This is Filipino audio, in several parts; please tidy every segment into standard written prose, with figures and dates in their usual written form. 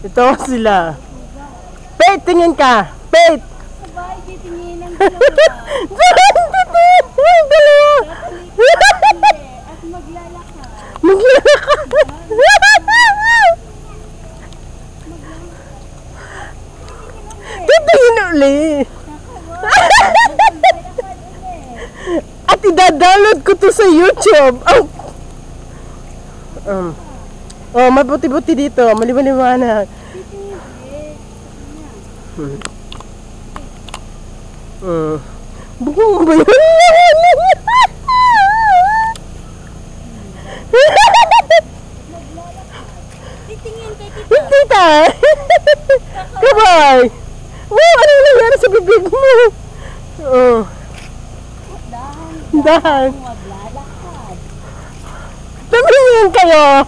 Ito sila. Pate, tingin ka. Pate. Sabay, titingin ang dalawa. At maglalakad. Maglalakad. Titingin ulit. At i-download ko to sa YouTube. Oh, mabuti-buti dito. Maliwanag. Bukong ba yun? Titingin kay tita. Tita! Kabay! Wow, ano nangyari sa bibig mo? Dahan. Maglalakad. Tumingin kayo!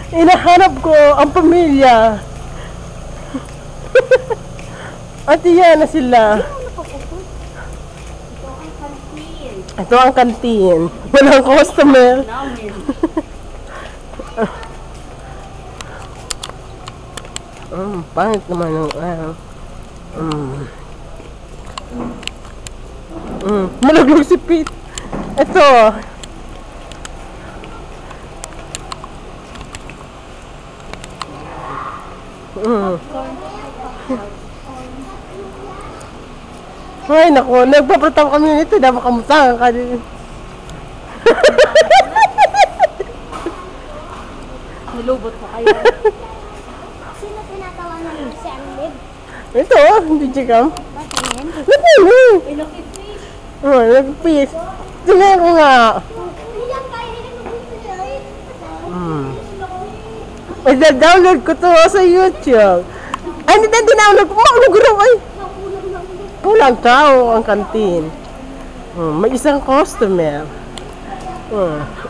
Inahanap ko ang pamilya. At iyan na sila. Ito ang kantin. Ito ang kantin. Walang customer. Namin. Pangit naman ng malaglag si Pete. Ito. Ay, naku, nagpapratang kami nito. Dapat kamutangan ka din. Nilubot ko kayo. Sino tinatawanan mo si Anlib? Ito, hindi chikam. Batingin? Napili. Inuki fish. Nag-peace. Tingnan ko nga. Ilang kayo nilibig? Download ko to sa YouTube. Ay, hindi na download ko. Naguraw ay. Pulang tao ang kantin. May isang customer.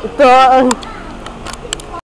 Ito ang